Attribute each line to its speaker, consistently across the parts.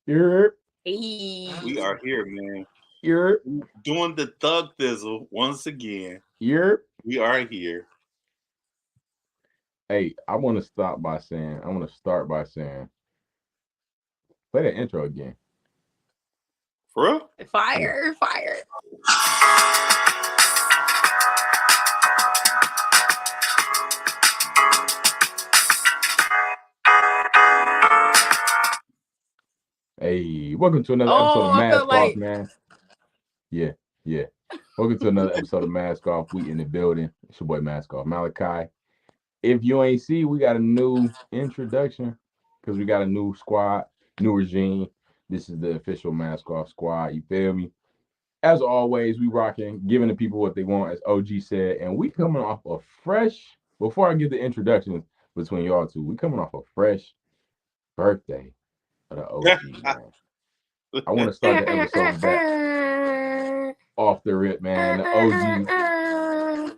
Speaker 1: You're
Speaker 2: We are here, man.
Speaker 1: you're
Speaker 2: Doing the thug thizzle once again.
Speaker 1: you're.
Speaker 2: We are here.
Speaker 1: Hey, I want to start by saying, play that intro again.
Speaker 2: For real?
Speaker 1: Yeah.
Speaker 3: Fire.
Speaker 1: Hey, welcome to another episode of
Speaker 3: Oh, I feel
Speaker 1: Mask Off,
Speaker 3: like
Speaker 1: man. Yeah, yeah. Welcome to another episode of Mask Off. We in the building. It's your boy Mask Off, Malachi. If you ain't see, we got a new introduction because we got a new squad, new regime. This is the official Mask Off squad. You feel me? As always, we rocking, giving the people what they want, as OG said, and we coming off a fresh. Before I get the introductions between y'all two, we coming off a fresh birthday of the OG, man. I want to start the episode back off the rip, man.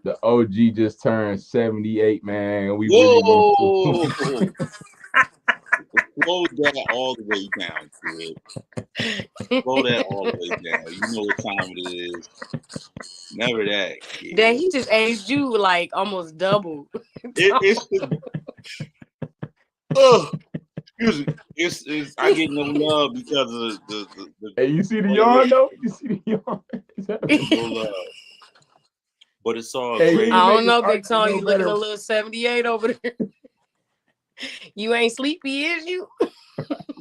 Speaker 1: The OG just turned 78, man. We really want
Speaker 2: Whoa!
Speaker 1: to.
Speaker 2: Slow that all the way down, kid. Slow that all the way down. You know what time it is. Never that, kid.
Speaker 3: that he just aged you like almost double.
Speaker 2: It's oh, excuse me. It's I get no love because of the
Speaker 1: Hey, you see the yawn though? You see the yawn?
Speaker 2: no love. But it's all
Speaker 1: Hey,
Speaker 2: great.
Speaker 3: I
Speaker 1: make
Speaker 3: don't
Speaker 1: this
Speaker 3: know, Big
Speaker 1: argument
Speaker 3: Tone.
Speaker 1: no
Speaker 3: You looking
Speaker 1: better.
Speaker 3: a little 78 over there. You ain't sleepy, is you?
Speaker 2: I'm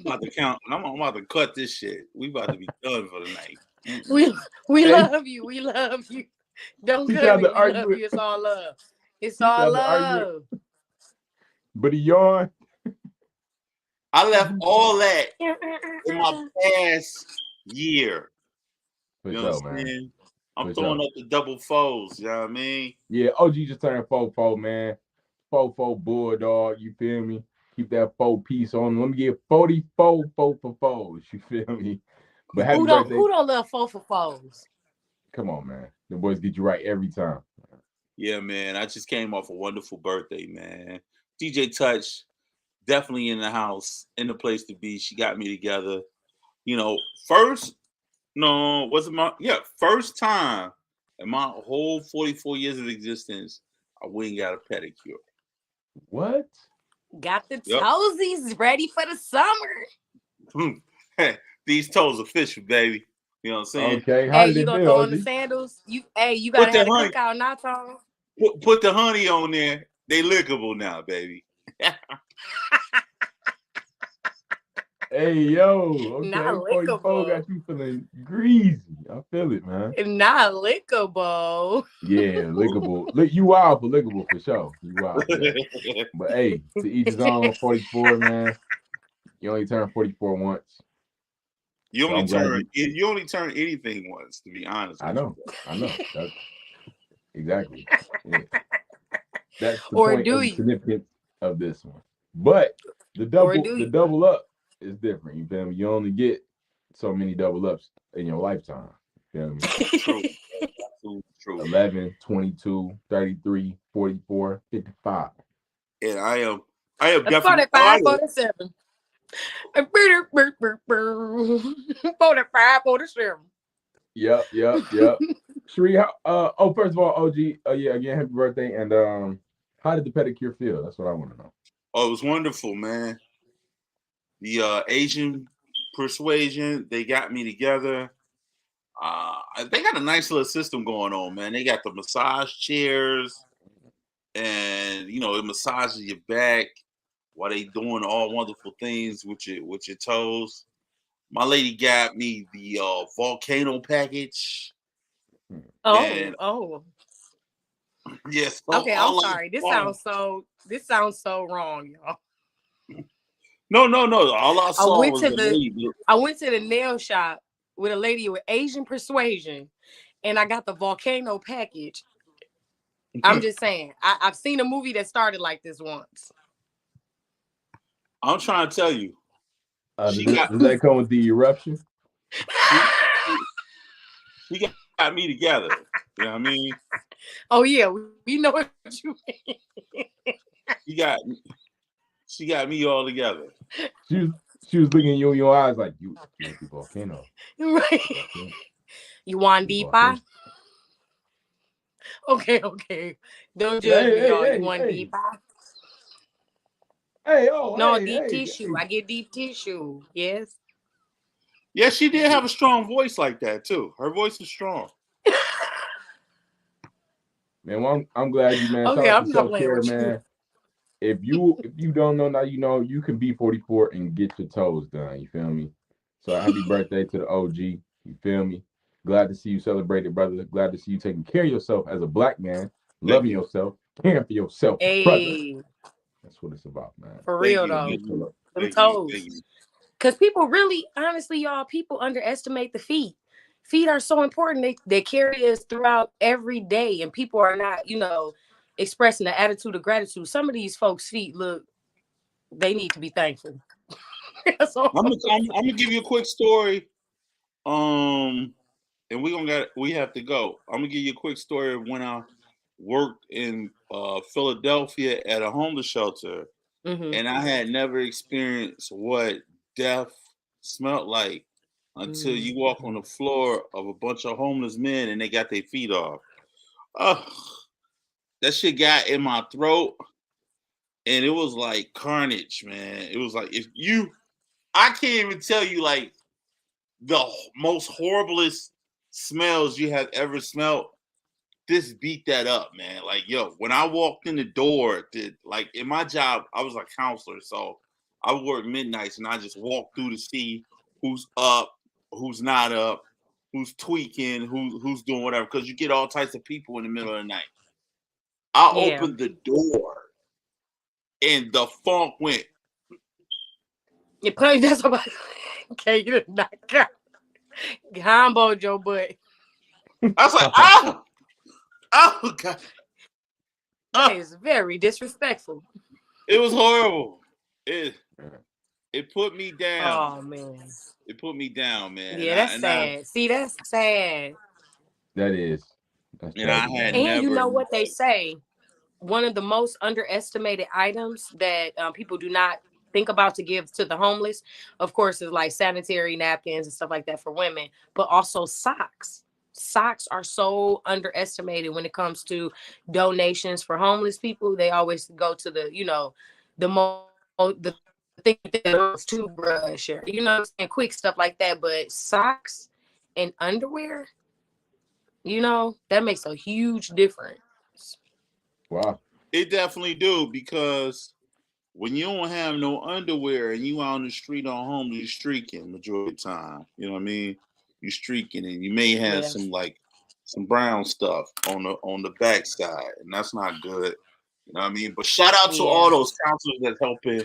Speaker 2: about to count. I'm about to cut this shit. We about to be done for the night.
Speaker 3: We
Speaker 1: Hey.
Speaker 3: love you. We love you. Don't
Speaker 1: He
Speaker 3: cut
Speaker 1: tried
Speaker 3: me.
Speaker 1: to
Speaker 3: We
Speaker 1: argue
Speaker 3: love
Speaker 1: it.
Speaker 3: you. It's all love. It's
Speaker 1: He
Speaker 3: all
Speaker 1: tried to argue it,
Speaker 3: love.
Speaker 1: but he yawned.
Speaker 2: I left all that in my past year.
Speaker 1: For
Speaker 2: You know
Speaker 1: sure,
Speaker 2: what I'm
Speaker 1: man.
Speaker 2: saying? I'm
Speaker 1: For
Speaker 2: throwing
Speaker 1: sure.
Speaker 2: up the double foes. You know what I mean?
Speaker 1: Yeah, OG just turned 4-4, man. 4-4 bulldog. You feel me? Keep that 4 piece on. Let me get 44 4 for 4s. You feel me? But happy
Speaker 3: Who
Speaker 1: birthday.
Speaker 3: don't love 4 for 4s?
Speaker 1: Come on, man. The boys get you right every time.
Speaker 2: Yeah, man. I just came off a wonderful birthday, man. DJ Touch, definitely in the house, in the place to be. She got me together. You know, first time in my whole 44 years of existence, I went and got a pedicure.
Speaker 1: What?
Speaker 3: Got the
Speaker 2: Yep.
Speaker 3: toesies ready for the summer.
Speaker 2: These toes official, baby. You know what I'm saying?
Speaker 1: Okay. How
Speaker 3: Hey,
Speaker 1: did
Speaker 3: you
Speaker 1: it
Speaker 3: gonna
Speaker 1: feel,
Speaker 3: throw on the
Speaker 1: OG?
Speaker 3: sandals? You
Speaker 2: Put
Speaker 3: gotta
Speaker 2: the
Speaker 3: have the
Speaker 2: honey,
Speaker 3: cookout, not Tone.
Speaker 2: put the honey on there. They lickable now, baby.
Speaker 1: Hey, yo.
Speaker 3: Not
Speaker 1: Okay. 44
Speaker 3: lickable.
Speaker 1: got you feeling greasy. I feel it, man.
Speaker 3: Not lickable.
Speaker 1: Yeah, lickable. Look, you wild for lickable for sure. You wild for that. But hey, to each his own. 44, man. You only turn 44 once.
Speaker 2: You
Speaker 1: So
Speaker 2: only
Speaker 1: I'm glad
Speaker 2: turn anything once, to be honest
Speaker 1: I
Speaker 2: with
Speaker 1: know.
Speaker 2: you.
Speaker 1: I know. That's exactly. Yeah. That's the
Speaker 3: Or
Speaker 1: point
Speaker 3: do
Speaker 1: of the
Speaker 3: you?
Speaker 1: significance of this one. But the
Speaker 3: Or
Speaker 1: double
Speaker 3: do
Speaker 1: the
Speaker 3: you?
Speaker 1: double up is different. You feel me? You only get so many double ups in your lifetime. You feel me?
Speaker 2: True. Absolutely true.
Speaker 1: 11, 22, 33, 44, 55.
Speaker 2: And I am
Speaker 3: A
Speaker 2: definitely
Speaker 3: 45,
Speaker 2: honored.
Speaker 3: 47. 45, 47.
Speaker 1: Yep. Sheree, first of all, OG, yeah, again, happy birthday. And how did the pedicure feel? That's what I want to know.
Speaker 2: Oh, it was wonderful, man. The Asian persuasion, they got me together. They got a nice little system going on, man. They got the massage chairs, and it massages your back while they doing all wonderful things with your toes. My lady got me the volcano package, and
Speaker 3: Oh.
Speaker 2: yes,
Speaker 3: Okay, I'm
Speaker 2: all
Speaker 3: sorry. This sounds so wrong, y'all.
Speaker 2: no. All I
Speaker 3: I
Speaker 2: saw
Speaker 3: went
Speaker 2: was
Speaker 3: to
Speaker 2: the
Speaker 3: the
Speaker 2: lady.
Speaker 3: I went to the nail shop with a lady with Asian persuasion, and I got the volcano package. I'm just saying, I've seen a movie that started like this once.
Speaker 2: I'm trying to tell you,
Speaker 1: Does,
Speaker 2: she got
Speaker 1: does that come with the eruption?
Speaker 2: she, she got me together. You know what I mean?
Speaker 3: Oh yeah, we know what you mean.
Speaker 2: She got she got me all together.
Speaker 1: She She was looking you in your eyes like you at the volcano.
Speaker 3: Right.
Speaker 1: Volcano.
Speaker 3: You want
Speaker 1: The
Speaker 3: deep
Speaker 1: volcano.
Speaker 3: eye? Okay. Don't judge
Speaker 1: Hey,
Speaker 3: me,
Speaker 1: hey,
Speaker 3: y'all. You
Speaker 1: hey,
Speaker 3: want
Speaker 1: hey.
Speaker 3: deep eye?
Speaker 1: Hey, oh,
Speaker 3: No,
Speaker 1: hey,
Speaker 3: deep
Speaker 1: hey,
Speaker 3: tissue.
Speaker 1: hey.
Speaker 3: I get deep tissue. Yes.
Speaker 2: Yeah, she did have a strong voice like that too. Her voice is strong.
Speaker 1: Man, well, I'm glad you, man. Shout
Speaker 3: Okay,
Speaker 1: out to
Speaker 3: I'm not
Speaker 1: self
Speaker 3: playing
Speaker 1: care,
Speaker 3: with you.
Speaker 1: man. If you don't know now, you know you can be 44 and get your toes done. You feel me? So happy birthday to the OG. You feel me? Glad to see you celebrate it, brother. Glad to see you taking care of yourself as a black man,
Speaker 2: Thank
Speaker 1: loving
Speaker 2: you.
Speaker 1: yourself, caring for yourself, brother.
Speaker 3: Hey,
Speaker 1: That's what it's about, man.
Speaker 3: for
Speaker 2: Thank
Speaker 3: real
Speaker 2: you.
Speaker 3: though.
Speaker 2: Thank you.
Speaker 3: Them
Speaker 2: Thank you.
Speaker 3: toes.
Speaker 2: Thank you.
Speaker 3: Because people really, honestly, y'all, people underestimate the feet. Feet are so important. They carry us throughout every day, and people are not, expressing the attitude of gratitude. Some of these folks' feet look, they need to be thankful. That's all.
Speaker 2: I'm gonna give you a quick story. And we have to go. I'm gonna give you a quick story of when I worked in Philadelphia at a homeless shelter,
Speaker 3: Mm-hmm.
Speaker 2: and I had never experienced what death smelled like until you walk on the floor of a bunch of homeless men and they got their feet off. Oh, that shit got in my throat, and it was like carnage, man. It was like I can't even tell you like the most horriblest smells you have ever smelled. This beat that up, man. Like, yo, when I walked in the door, like in my job, I was a counselor, so I would work midnights and I just walk through to see who's up, who's not up, who's tweaking, who's doing whatever, because you get all types of people in the middle of the night. I
Speaker 3: Yeah.
Speaker 2: opened the door and the funk went.
Speaker 3: You probably that's about okay, you did not combo Joe butt.
Speaker 2: I was like, oh, oh god,
Speaker 3: That
Speaker 2: oh,
Speaker 3: is very disrespectful.
Speaker 2: it was horrible. It it put me down.
Speaker 3: Oh man.
Speaker 2: It put me down, man.
Speaker 3: Yeah, that's sad. See, that's sad.
Speaker 1: That is. That's
Speaker 2: I
Speaker 1: tragic,
Speaker 2: had
Speaker 1: man.
Speaker 3: And you
Speaker 2: never
Speaker 3: know what they say? One of the most underestimated items that people do not think about to give to the homeless, of course, is like sanitary napkins and stuff like that for women, but also socks. Socks are so underestimated when it comes to donations for homeless people. They always go to the thing toothbrush or saying, quick stuff like that. But socks and underwear, that makes a huge difference.
Speaker 1: Wow.
Speaker 2: It definitely do, because when you don't have no underwear and you out on the street on home, you're streaking majority of the time. You know what I mean? You streaking and you may have
Speaker 3: Yeah.
Speaker 2: some brown stuff on the backside, and that's not good. You know what I mean? But shout out to
Speaker 3: Yeah.
Speaker 2: all those counselors that's helping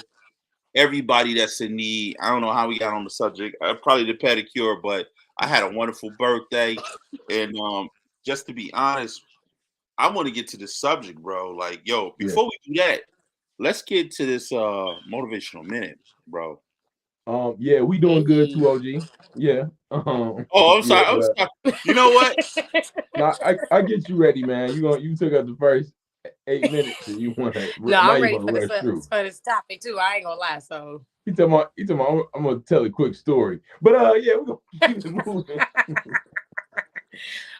Speaker 2: everybody that's in need. I don't know how we got on the subject. Probably the pedicure, but I had a wonderful birthday, and just to be honest, I want to get to the subject, bro. Like, yo,
Speaker 1: Yeah.
Speaker 2: before we do that, let's get to this motivational minute, bro.
Speaker 1: Yeah, we doing good
Speaker 3: Hey.
Speaker 1: too, OG. Yeah.
Speaker 2: Oh, I'm
Speaker 1: Yeah,
Speaker 2: sorry. I'm
Speaker 1: but
Speaker 2: sorry. You know what?
Speaker 1: now I get you ready, man. You took up the first 8 minutes and you wanna
Speaker 3: No,
Speaker 1: now
Speaker 3: I'm
Speaker 1: you
Speaker 3: ready
Speaker 1: wanna
Speaker 3: for this
Speaker 1: rush through.
Speaker 3: topic too. I ain't gonna lie. So
Speaker 1: He talking about I'm gonna tell a quick story. But yeah, we're gonna keep it moving.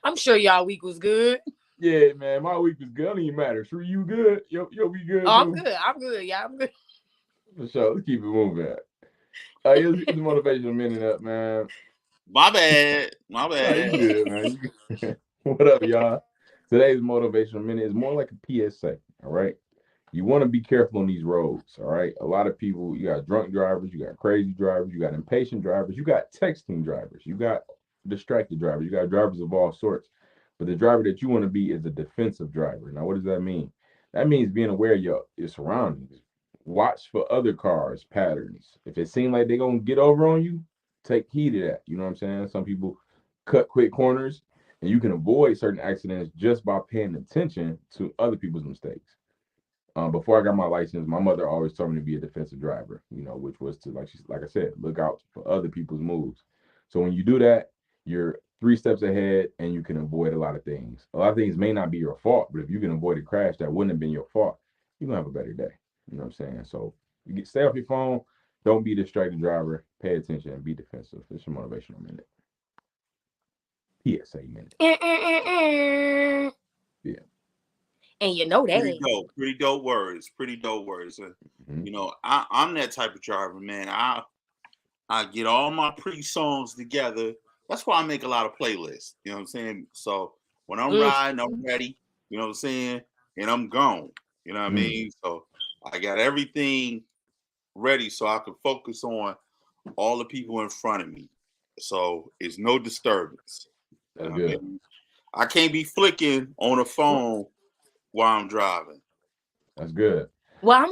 Speaker 3: I'm sure y'all week was good.
Speaker 1: Yeah, man. My week was good. Don't even matter. Sure, you good? Yo, we good
Speaker 3: Oh, I'm
Speaker 1: too?
Speaker 3: good. I'm good. Yeah, I'm good.
Speaker 1: For sure. Let's keep it moving. Yeah, it's motivational minute up, man.
Speaker 2: My bad. My
Speaker 1: No, you
Speaker 2: bad.
Speaker 1: good, man. You good. What up, y'all? Today's motivational minute is more like a PSA. All right. You want to be careful on these roads. All right. A lot of people, you got drunk drivers, you got crazy drivers, you got impatient drivers, you got texting drivers, you got distracted drivers, you got drivers of all sorts. But the driver that you want to be is a defensive driver. Now, what does that mean? That means being aware of your surroundings. Watch for other cars' patterns. If it seems like they're gonna get over on you, take heed of that. You know what I'm saying? Some people cut quick corners, and you can avoid certain accidents just by paying attention to other people's mistakes. Before I got my license, my mother always told me to be a defensive driver, which was to like I said, look out for other people's moves. So when you do that, you're 3 steps ahead and you can avoid a lot of things. A lot of things may not be your fault, but if you can avoid a crash that wouldn't have been your fault, you're gonna have a better day. You know what I'm saying? So stay off your phone, Don't be distracted, driver. Pay attention and be defensive. It's your motivational minute. PSA minute. Yeah.
Speaker 3: And you know
Speaker 2: Pretty
Speaker 3: that.
Speaker 2: dope. Pretty dope words. Pretty dope words.
Speaker 1: Mhm.
Speaker 2: You know, I'm that type of driver, man. I get all my pre-songs together. That's why I make a lot of playlists. You know what I'm saying? So when I'm
Speaker 3: Mm.
Speaker 2: riding, I'm ready. You know what I'm saying? And I'm gone. You know what I mean? So I got everything ready so I can focus on all the people in front of me. So it's no disturbance. You
Speaker 1: That's
Speaker 2: know what I
Speaker 1: good.
Speaker 2: mean? I can't be flicking on a phone while I'm driving.
Speaker 1: That's good.
Speaker 3: Well, I'm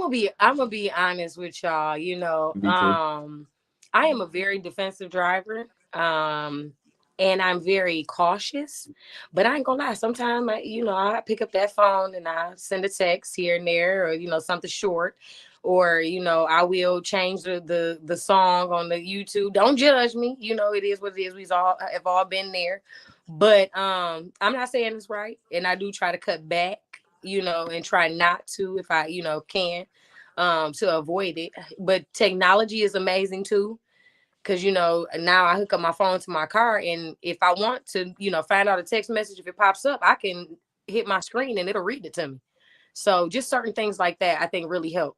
Speaker 3: gonna be honest with y'all.
Speaker 1: Me too.
Speaker 3: I am a very defensive driver. And I'm very cautious. But I ain't gonna lie, sometimes I pick up that phone and I send a text here and there, or something short. Or I will change the song on the YouTube. Don't judge me. It is what it is. We've all have all been there. But I'm not saying it's right. And I do try to cut back, and try not to if I, can, to avoid it. But technology is amazing too. Cause now I hook up my phone to my car, and if I want to, find out a text message, if it pops up, I can hit my screen and it'll read it to me. So just certain things like that, I think really help.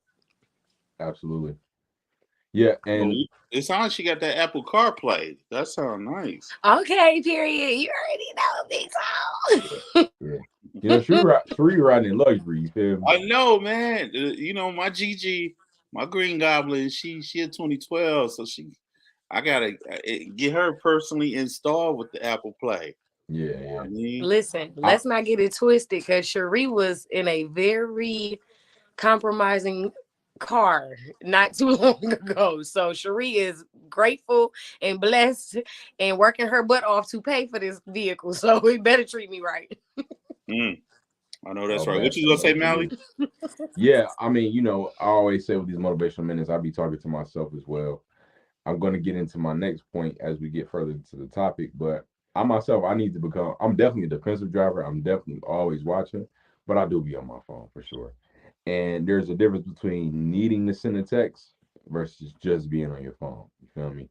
Speaker 1: Absolutely. Yeah,
Speaker 2: Well,
Speaker 1: and
Speaker 2: it sounds like she got that Apple CarPlay. That sounds nice.
Speaker 3: Okay, period. You already know big
Speaker 1: yeah,
Speaker 3: song.
Speaker 1: yeah. Sheree riding in luxury, you feel me?
Speaker 2: I know, man. My Gigi, my Green Goblin, she a 2012, so I gotta get her personally installed with the Apple Play.
Speaker 1: Yeah,
Speaker 2: You know what
Speaker 1: yeah.
Speaker 2: I mean?
Speaker 3: Listen,
Speaker 1: I,
Speaker 3: let's not get it twisted, because Cherie was in a very compromising car not too long ago. So Cherie is grateful and blessed and working her butt off to pay for this vehicle. So he better treat me right.
Speaker 2: Mm, I know
Speaker 1: oh
Speaker 2: that's right.
Speaker 1: man,
Speaker 2: What you gonna say, Mally?
Speaker 1: absolutely. Yeah, I mean, I always say with these motivational minutes, I be talking to myself as well. I'm going to get into my next point as we get further into the topic, but I myself, I need to become, I'm definitely a defensive driver. I'm definitely always watching, but I do be on my phone for sure. And there's a difference between needing to send a text versus just being on your phone. You feel me?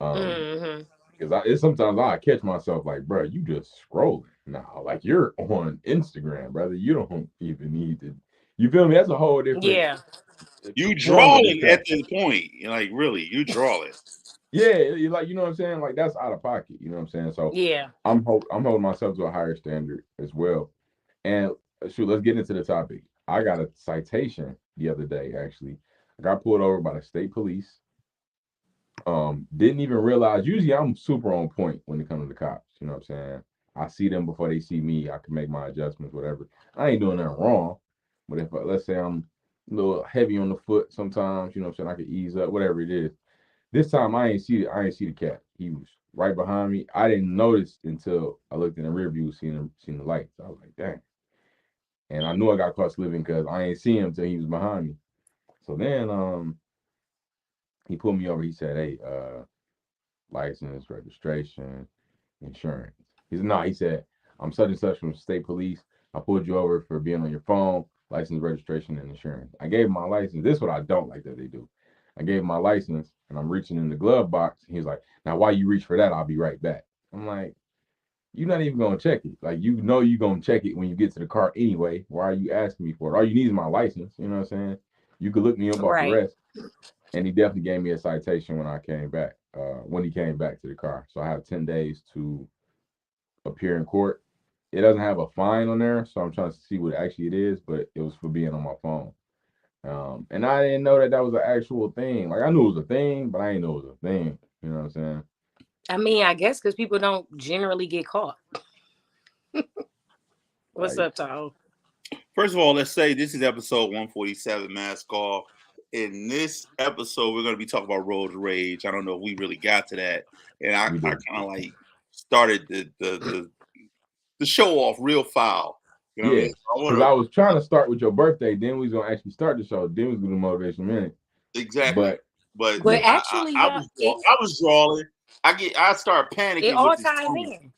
Speaker 1: Um,
Speaker 3: Hmm.
Speaker 1: because it's sometimes I catch myself like, bro, you just scrolling now. Like you're on Instagram, brother. You don't even need to. You feel me? That's a whole different
Speaker 3: Yeah.
Speaker 2: You
Speaker 1: form of
Speaker 2: drawing at
Speaker 1: distraction.
Speaker 2: this point. Like really, you drawing.
Speaker 1: Yeah, like what I'm saying. Like that's out of pocket. You know what I'm saying. So
Speaker 3: Yeah.
Speaker 1: I'm holding myself to a higher standard as well. And shoot, let's get into the topic. I got a citation the other day. Actually, I got pulled over by the state police. Didn't even realize. Usually, I'm super on point when it comes to the cops. You know what I'm saying? I see them before they see me. I can make my adjustments, whatever. I ain't doing nothing wrong. But if let's say I'm a little heavy on the foot, sometimes you know what I'm saying, I can ease up, whatever it is. This time I ain't see the cat. He was right behind me. I didn't notice until I looked in the rear view, seen the lights. I was like, dang. And I knew I got caught slipping because I ain't see him till he was behind me. So then he pulled me over. He said, hey, license, registration, insurance. He said, no, he said, I'm such and such from state police. I pulled you over for being on your phone, license, registration, and insurance. I gave him my license. This is what I don't like that they do. I gave him my license and I'm reaching in the glove box. He was like, now while you reach for that, I'll be right back. I'm like, you're not even gonna check it. Like you're gonna check it when you get to the car anyway. Why are you asking me for it? All you need is my license. You know what I'm saying? You could look me up off the
Speaker 3: Right.
Speaker 1: rest. And he definitely gave me a citation when I came back. When he came back to the car, so I have 10 days to appear in court. It doesn't have a fine on there, so I'm trying to see what actually it is, but it was for being on my phone. And I didn't know that was an actual thing. Like I knew it was a thing, but I didn't know it was a thing. You know what I'm saying?
Speaker 3: I mean, I guess because people don't generally get caught. What's
Speaker 1: Like,
Speaker 3: up, Tahoe?
Speaker 2: First of all, let's say this is episode 147, Mask Off. In this episode, we're going to be talking about road rage. I don't know if we really got to that, and I
Speaker 1: we
Speaker 2: kind
Speaker 1: did.
Speaker 2: of like started the show off real foul. You know what I
Speaker 1: Yeah,
Speaker 2: mean? So I
Speaker 1: because I
Speaker 2: want
Speaker 1: was trying to start with your birthday. Then we was gonna actually start the show. Then we was gonna do motivation minute.
Speaker 2: to exactly,
Speaker 1: But
Speaker 2: but
Speaker 3: But
Speaker 1: yeah,
Speaker 3: actually, y'all,
Speaker 2: I was drawing. I start
Speaker 3: it
Speaker 2: panicking with
Speaker 3: all
Speaker 2: this
Speaker 3: ties
Speaker 2: phone.
Speaker 3: in.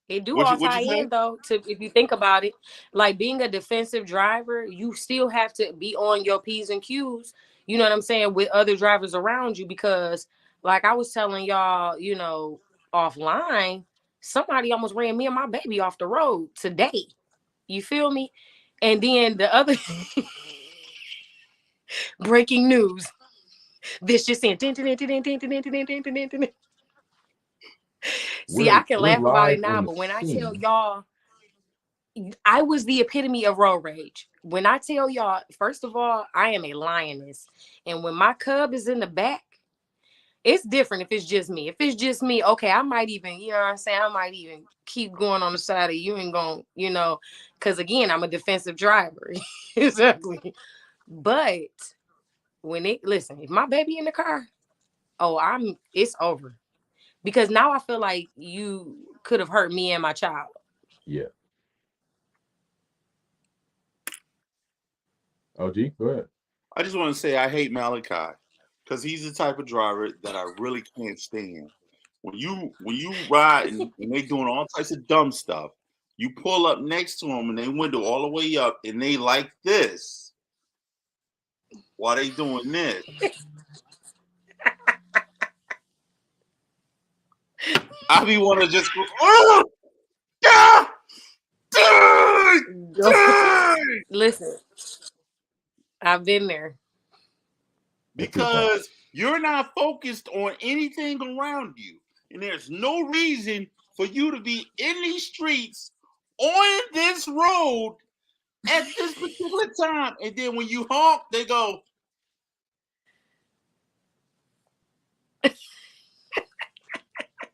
Speaker 3: It do all
Speaker 2: What you
Speaker 3: tie
Speaker 2: say?
Speaker 3: in though. To if you think about it, like being a defensive driver, you still have to be on your P's and Q's. You know what I'm saying, with other drivers around you, because like I was telling y'all, offline, somebody almost ran me and my baby off the road today. You feel me? And then the other breaking news. This just in. See, I can
Speaker 1: We're
Speaker 3: laugh about it
Speaker 1: live
Speaker 3: now,
Speaker 1: on the
Speaker 3: but when I tell
Speaker 1: scene.
Speaker 3: y'all, I was the epitome of road rage. When I tell y'all, first of all, I am a lioness. And when my cub is in the back, it's different if it's just me. If it's just me, okay, I might even, you know what I'm saying? I might even keep going on the side of you and going, because again, I'm a defensive driver. Exactly. But listen, if my baby in the car, it's over. Because now I feel like you could have hurt me and my child.
Speaker 1: Yeah. OG, go ahead.
Speaker 2: I just want to say I hate Malachi because he's the type of driver that I really can't stand. When you ride and they doing all types of dumb stuff, you pull up next to them and they window all the way up and they like this while they doing this. I be want to just go, oh, yeah, dang.
Speaker 3: Listen, I've been there.
Speaker 1: That's too far.
Speaker 2: Because you're not focused on anything around you. And there's no reason for you to be in these streets on this road at this particular time. And then when you honk, they go,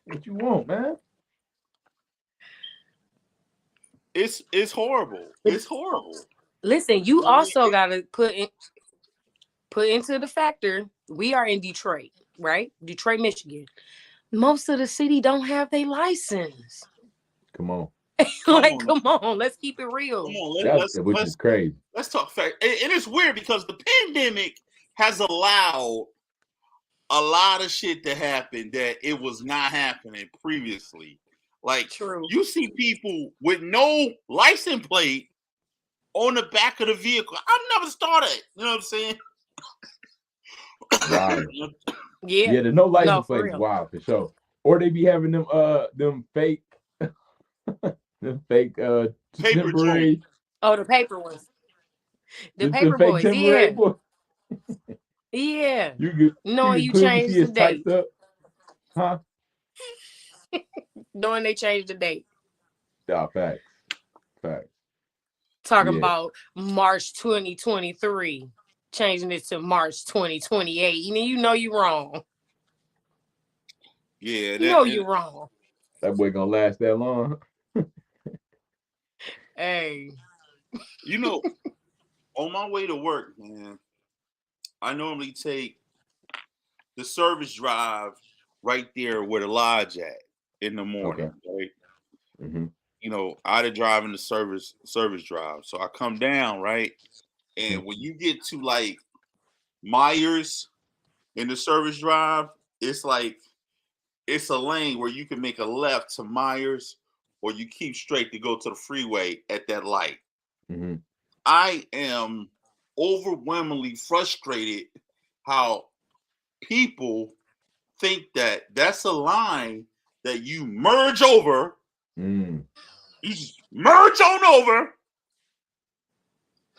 Speaker 1: What you want, man?
Speaker 2: it's horrible. It's horrible.
Speaker 3: Listen, you also gotta put into the factor. We are in Detroit, right? Detroit, Michigan. Most of the city don't have their license.
Speaker 1: Come on.
Speaker 3: Like, come on, let's keep it
Speaker 2: Come
Speaker 3: real.
Speaker 2: on,
Speaker 1: Which is crazy.
Speaker 2: let's talk fact. And it's weird because the pandemic has allowed a lot of shit to happen that it was not happening previously. Like,
Speaker 3: True.
Speaker 2: you see people with no license plate on the back of the vehicle. I've never started. You know what I'm saying?
Speaker 1: Wow.
Speaker 3: Yeah.
Speaker 1: Yeah, there's no license
Speaker 3: No, for
Speaker 1: plates.
Speaker 3: real.
Speaker 1: Wow, for sure. Or they be having them fake them fake
Speaker 2: Paper joint.
Speaker 1: temporary
Speaker 3: Oh, the paper ones. The
Speaker 1: the
Speaker 3: paper
Speaker 1: fake
Speaker 3: boys.
Speaker 1: temporary
Speaker 3: Yeah.
Speaker 1: boy.
Speaker 3: Yeah.
Speaker 1: You
Speaker 3: Knowing
Speaker 1: can
Speaker 3: you
Speaker 1: clearly
Speaker 3: changed
Speaker 1: see
Speaker 3: the
Speaker 1: it's
Speaker 3: date.
Speaker 1: typed up. Huh?
Speaker 3: Knowing they changed the date.
Speaker 1: Nah, facts. Facts.
Speaker 3: Talking
Speaker 1: Yeah.
Speaker 3: about March 2023. Changing it to March 2028. You know you're wrong.
Speaker 2: Yeah,
Speaker 3: You know you're wrong.
Speaker 1: That boy gonna last that long.
Speaker 3: Hey.
Speaker 2: you know, on my way to work, man, I normally take the service drive right there where the lodge at in the
Speaker 1: Okay.
Speaker 2: morning. Right?
Speaker 1: Mm-hmm.
Speaker 2: I'd have driving the service drive. So I come down, right? And when you get to like Myers in the service drive, it's like it's a lane where you can make a left to Myers or you keep straight to go to the freeway at that light.
Speaker 1: Mm-hmm.
Speaker 2: I am overwhelmingly frustrated how people think that that's a line that you merge over.
Speaker 1: Mm.
Speaker 2: You just merge on over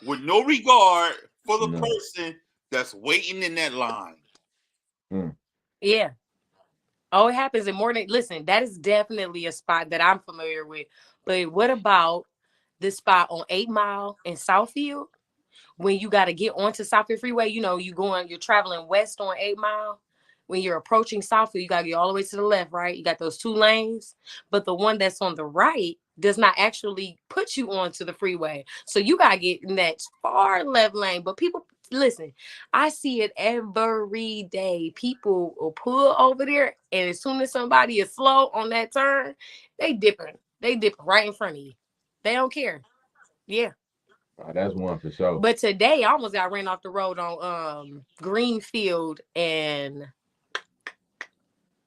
Speaker 2: with no regard for the
Speaker 1: No.
Speaker 2: person that's waiting in that line.
Speaker 1: Mm.
Speaker 3: Yeah. Oh, it happens in morning. Listen, that is definitely a spot that I'm familiar with. But what about this spot on 8 Mile in Southfield? When you got to get onto Southfield Freeway, you're traveling west on 8 Mile. When you're approaching Southfield, you got to get all the way to the left, right? You got those two lanes, but the one that's on the right does not actually put you onto the freeway. So you got to get in that far left lane. But people, listen, I see it every day. People will pull over there, and as soon as somebody is slow on that turn, they dipping. They dipping right in front of you. They don't care. Yeah.
Speaker 1: That's one for sure.
Speaker 3: But today I almost got ran off the road on Greenfield and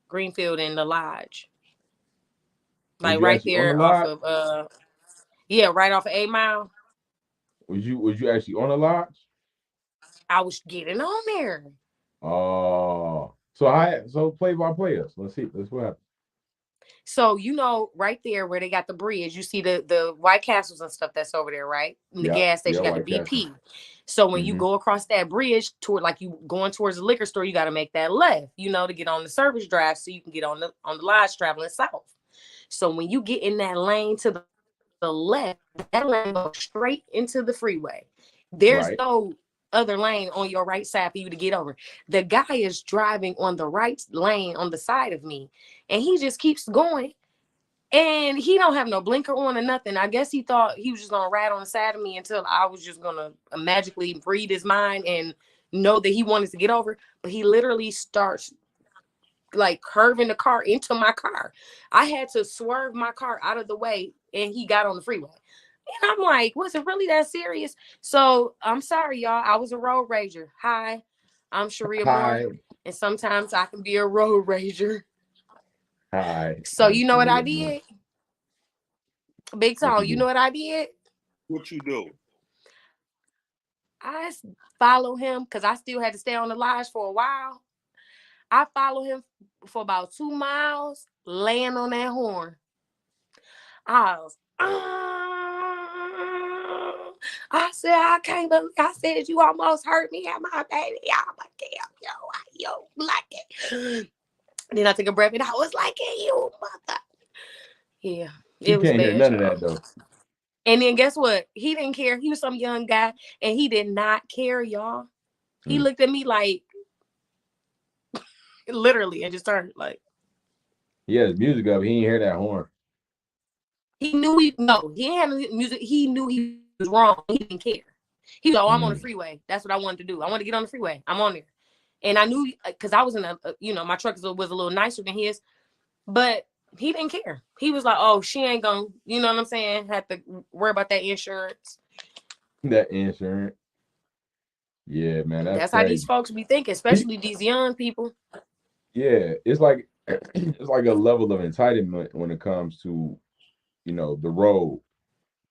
Speaker 3: the Lodge.
Speaker 1: Was
Speaker 3: Like
Speaker 1: you
Speaker 3: right
Speaker 1: actually on the
Speaker 3: there off
Speaker 1: lodge?
Speaker 3: of right off of 8 Mile.
Speaker 1: Was you actually on the lodge?
Speaker 3: I was getting on there.
Speaker 1: Oh, so play by play us. Let's see. Let's what happened.
Speaker 3: So right there where they got the bridge, you see the White Castles and stuff that's over there, right? And the
Speaker 1: Yeah,
Speaker 3: gas
Speaker 1: yeah,
Speaker 3: station got the
Speaker 1: White Castle.
Speaker 3: BP. So when you
Speaker 1: Mm-hmm.
Speaker 3: go across that bridge toward, like, you going towards the liquor store, you got to make that left, to get on the service drive so you can get on the lines traveling south. So when you get in that lane to the left, that lane goes straight into the freeway. There's
Speaker 1: Right.
Speaker 3: no other lane on your right side for you to get over. The guy is driving on the right lane on the side of me, and he just keeps going. And he don't have no blinker on or nothing. I guess he thought he was just gonna ride on the side of me until I was just gonna magically read his mind and know that he wanted to get over. But he literally starts like curving the car into my car. I had to swerve my car out of the way, and he got on the freeway. And I'm like, was it really that serious? So I'm sorry, y'all. I was a road rager. Hi, I'm Sharia Moore,
Speaker 1: Hi.
Speaker 3: and sometimes I can be a road rager.
Speaker 1: Hi.
Speaker 3: So you know what I
Speaker 1: Sharia Moore.
Speaker 3: did? Big
Speaker 1: What
Speaker 3: Tone,
Speaker 1: you
Speaker 3: you
Speaker 1: do?
Speaker 3: know what I did?
Speaker 2: What you do?
Speaker 3: I follow him because I still had to stay on the lodge for a while. I follow him for about 2 miles, laying on that horn. I was, I said, I can't believe, I said, you almost hurt me at my baby. I'm like, yo, like it. Then I took a breath and I was like, you mother. Yeah,
Speaker 1: She
Speaker 3: it was
Speaker 1: can't hear
Speaker 3: bad,
Speaker 1: none of
Speaker 3: y'all.
Speaker 1: that though.
Speaker 3: And then guess what? He didn't care. He was some young guy, and he did not care, y'all. He looked at me like, literally, and just turned like.
Speaker 1: He had his music up. He didn't hear that horn.
Speaker 3: He knew he had music. He knew he was wrong. He didn't care. He was like, oh, I'm on the freeway. That's what I wanted to do. I wanted to get on the freeway. I'm on there. And I knew, because I was in my truck was a little nicer than his, but he didn't care. He was like, oh, she ain't gonna, you know what I'm saying? Have to worry about that insurance.
Speaker 1: That insurance. Yeah, man, that's
Speaker 3: How these
Speaker 1: crazy.
Speaker 3: folks be thinking, especially these young people.
Speaker 1: Yeah, it's like it's like a level of entitlement when it comes to, the road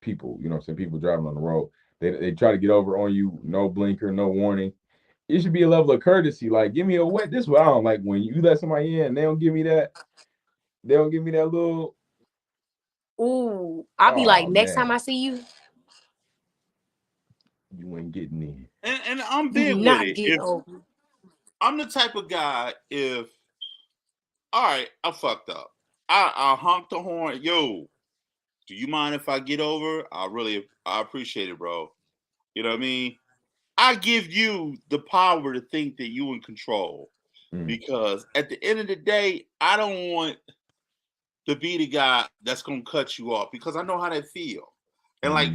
Speaker 1: people, you know what I'm saying? People driving on the road. They try to get over on you, no blinker, no warning. It should be a level of courtesy. Like, give me a wet. This is what I don't like when you let somebody in and they don't give me that. They don't give me that little.
Speaker 3: Ooh, I'll be like,
Speaker 1: Oh
Speaker 3: next time
Speaker 1: man,
Speaker 3: I see you,
Speaker 1: you ain't getting in.
Speaker 2: And I'm
Speaker 3: do
Speaker 2: big with
Speaker 3: not
Speaker 2: it.
Speaker 3: get
Speaker 2: If
Speaker 3: over.
Speaker 2: I'm the type of guy, if all right, I fucked up. I honked the horn. Yo, do you mind if I get over? I appreciate it, bro. You know what I mean? I give you the power to think that you in control. Because at the end of the day, I don't want to be the guy that's gonna cut you off because I know how that feel. And like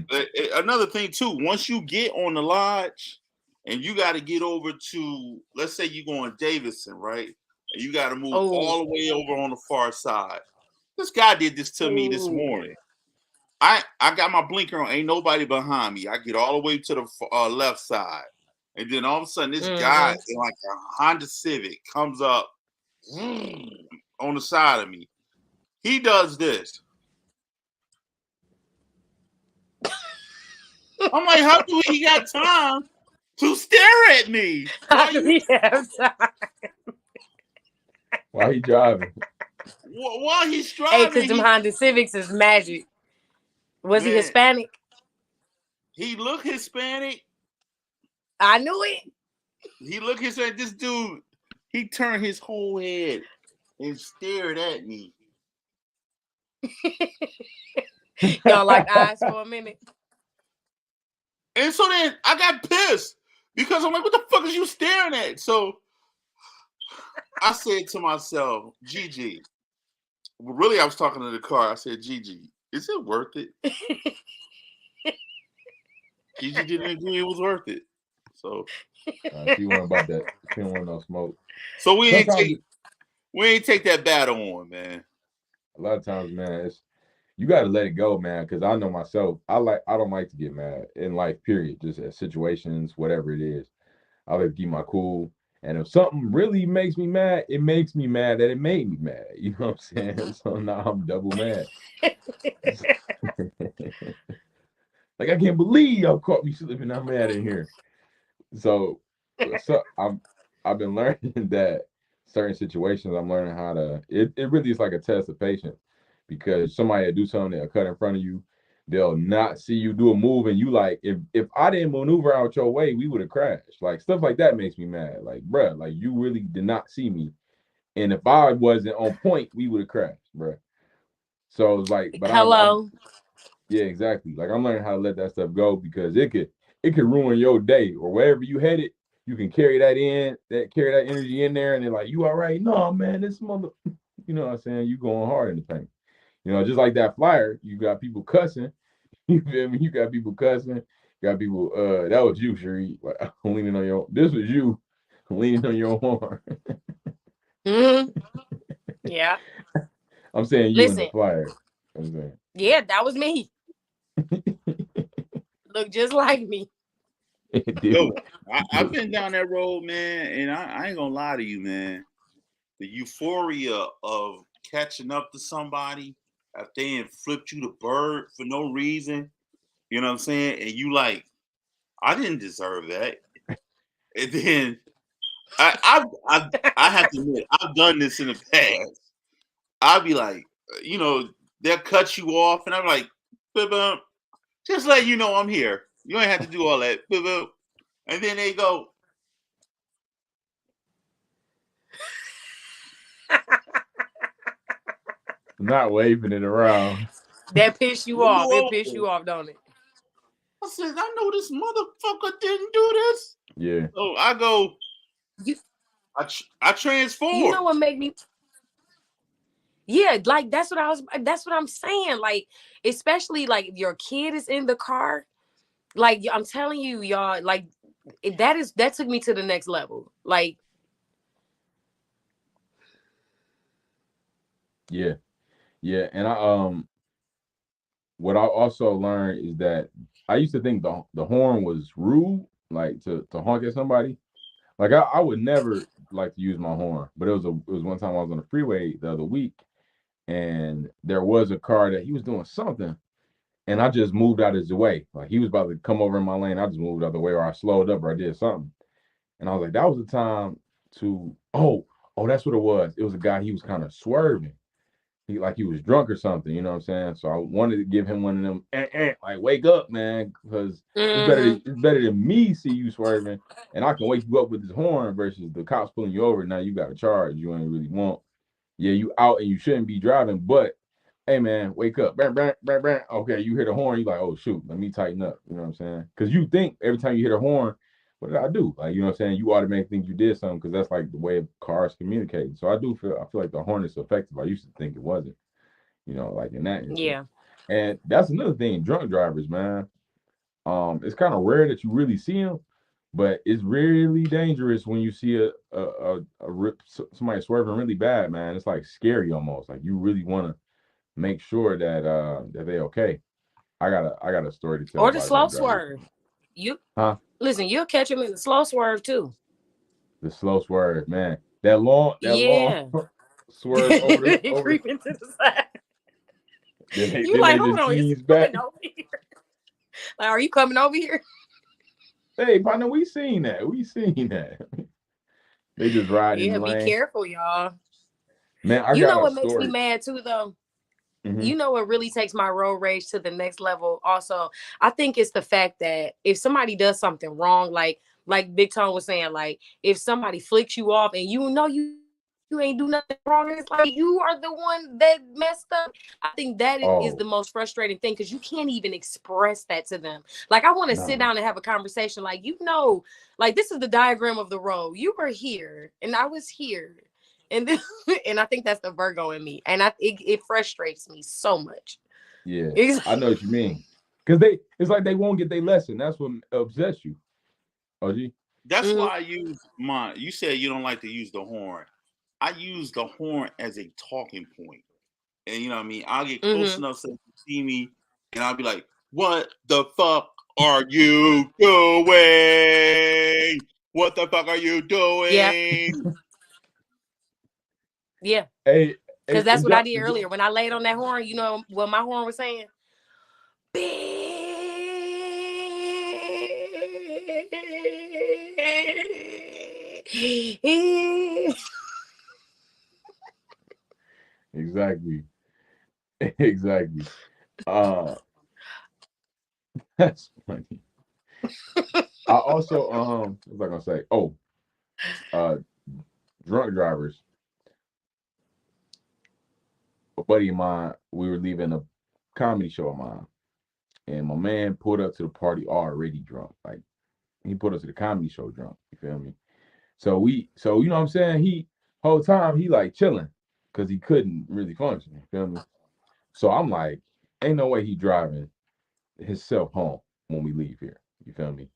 Speaker 2: another thing too, once you get on the lodge and you got to get over to, let's say you going Davidson, right? And you got to move all the way over on the far side. This guy did this to me this morning. I got my blinker on, ain't nobody behind me. I get all the way to the left side, and then all of a sudden this guy in like a Honda Civic comes up on the side of me. He does this. I'm like, how do he got time to stare at me?
Speaker 3: Why
Speaker 1: he driving?
Speaker 2: While he's driving,
Speaker 3: hey, because them Honda Civics is magic. Was he Hispanic?
Speaker 2: He looked Hispanic.
Speaker 3: I knew it.
Speaker 2: He looked Hispanic. This dude, he turned his whole head and stared at me.
Speaker 3: Y'all like eyes for a minute.
Speaker 2: And so then I got pissed because I'm like, what the fuck is you staring at? So I said to myself, Gigi, really I was talking to the car. I said, Gigi, is it worth it? Gigi didn't agree it was worth it. So
Speaker 1: she wasn't about that. She didn't want no smoke.
Speaker 2: So we ain't take that battle on, man.
Speaker 1: A lot of times, man, you got to let it go, man. Because I know myself, I don't like to get mad in life. Period. Just at situations, whatever it is, I like to keep my cool. And if something really makes me mad, it makes me mad that it made me mad. You know what I'm saying? So now I'm double mad. Like, I can't believe y'all caught me slipping. I'm mad in here. So So I've been learning that certain situations I'm learning how to it really is like a test of patience because somebody will do something, they'll cut in front of you, they'll not see you do a move, and you like if I didn't maneuver out your way, we would have crashed. Like stuff like that makes me mad. Like, bruh, like you really did not see me. And if I wasn't on point, we would have crashed, bruh. So it's like, but I'm
Speaker 3: Hello.
Speaker 1: yeah, exactly. Like I'm learning how to let that stuff go because it could ruin your day or wherever you headed. You can carry that energy in there, and they're like, "You all right? No, man, this mother." You know what I'm saying? You going hard in the paint. You know, just like that flyer, you got people cussing. You feel me? You got people cussing. You got people. That was you, Sheree. Like, leaning on your. This was you, leaning on your horn.
Speaker 3: Hmm. Yeah.
Speaker 1: I'm saying you in the
Speaker 3: Listen.
Speaker 1: flyer. I'm saying.
Speaker 3: Yeah, that was me. Look just like me.
Speaker 1: Dude.
Speaker 2: Yo, I've been down that road, man, and I ain't gonna lie to you, man. The euphoria of catching up to somebody if they ain't flipped you the bird for no reason, you know what I'm saying? And you like, I didn't deserve that. And then I have to admit, I've done this in the past. I'll be like, you know, they'll cut you off, and I'm like, "Bum, just let you know I'm here. You ain't have to do all that. Bum." And then they go,
Speaker 1: Not waving it around.
Speaker 3: That pissed you
Speaker 2: "Pull
Speaker 3: off.
Speaker 2: you
Speaker 3: It pissed
Speaker 2: over."
Speaker 3: you off, don't it?
Speaker 2: I said, I know this motherfucker didn't do this.
Speaker 1: Yeah.
Speaker 2: So I go,
Speaker 3: You
Speaker 2: I
Speaker 3: you know
Speaker 2: transform.
Speaker 3: what made me yeah, like that's what I'm saying. Like, especially like if your kid is in the car, like I'm telling you, y'all, like that took me to the next level. Like,
Speaker 1: Yeah. Yeah. And what I also learned is that I used to think the horn was rude, like to honk at somebody. Like I would never like to use my horn, but it was one time I was on the freeway the other week, and there was a car that he was doing something, and I just moved out of his way. Like he was about to come over in my lane, I just moved out of the way, or I slowed up, or I did something, and I was like, that was the time to that's what it was. It was a guy, he was kind of swerving. He was drunk or something, you know what I'm saying? So I wanted to give him one of them, like wake up, man, because
Speaker 3: mm-hmm.
Speaker 1: it's better than me see you swerving, and I can wake you up with this horn versus the cops pulling you over. Now you got a charge you ain't really want. Yeah, you out and you shouldn't be driving, but hey man, wake up. Bang, bang, bang, bang. Okay, you hear the horn, you like, oh shoot, let me tighten up. You know what I'm saying? Because you think every time you hear the horn, what did I do? Like, you know what I'm saying? You automatically think you did something because that's like the way cars communicate. So I feel like the horn is effective. I used to think it wasn't, like in that instance.
Speaker 3: Yeah.
Speaker 1: And that's another thing, drunk drivers, man. It's kind of rare that you really see them, but it's really dangerous when you see somebody swerving really bad, man. It's like scary almost. Like you really want to make sure that they okay. I got a story to tell
Speaker 3: Or the
Speaker 1: about
Speaker 3: slow
Speaker 1: drunk drivers.
Speaker 3: swerve. You
Speaker 1: Huh?
Speaker 3: listen, you'll catch him in the slow swerve too.
Speaker 1: The slow swerve, man. That long
Speaker 3: Yeah.
Speaker 1: swerve
Speaker 3: He
Speaker 1: over the
Speaker 3: creeping to the side.
Speaker 1: then they
Speaker 3: You
Speaker 1: then
Speaker 3: like,
Speaker 1: they
Speaker 3: hold
Speaker 1: just
Speaker 3: on, is he
Speaker 1: ease back.
Speaker 3: coming over here? Like, are you coming over here?
Speaker 1: Hey, partner, we seen that. We seen that. They just ride in
Speaker 3: Yeah,
Speaker 1: the
Speaker 3: be
Speaker 1: lane.
Speaker 3: careful, y'all.
Speaker 1: Man, I
Speaker 3: You
Speaker 1: got
Speaker 3: know
Speaker 1: a
Speaker 3: what makes me
Speaker 1: story.
Speaker 3: mad too, though?
Speaker 1: Hmm.
Speaker 3: You know what really takes my road rage to the next level? Also, I think it's the fact that if somebody does something wrong, like Big Tone was saying, like if somebody flicks you off and you know you ain't do nothing wrong, and it's like you are the one that messed up. I think that is the
Speaker 1: Oh,
Speaker 3: most frustrating thing because you can't even express that to them. Like I want to sit
Speaker 1: no.
Speaker 3: down and have a conversation, like like this is the diagram of the road. You were here and I was here. And then, and I think that's the Virgo in me, and it frustrates me so much.
Speaker 1: Yeah,
Speaker 3: It's,
Speaker 1: I know what you mean. Because it's like they won't get their lesson. That's what upsets you. OG.
Speaker 2: That's
Speaker 3: Mhm.
Speaker 2: why I use my. You said you don't like to use the horn. I use the horn as a talking point, and you know what I mean. I'll get close
Speaker 3: Mhm.
Speaker 2: enough so you can see me, and I'll be like, "What the fuck are you doing? What the fuck are you
Speaker 3: Yeah.
Speaker 2: doing?"
Speaker 3: Yeah.
Speaker 1: Hey,
Speaker 3: Because
Speaker 1: hey,
Speaker 3: that's what I did earlier when I laid on that horn. You know what my horn was saying? Bitch.
Speaker 1: Exactly. Exactly. Uh, that's funny. I also what was I gonna say? Oh, uh, drunk drivers. A buddy of mine, we were leaving a comedy show of mine, and my man pulled up to the party already drunk. Like he put us to the comedy show drunk. You feel me? So you know what I'm saying? He whole time he like chilling because he couldn't really function. You feel me? So I'm like, ain't no way he driving himself home when we leave here. You feel me?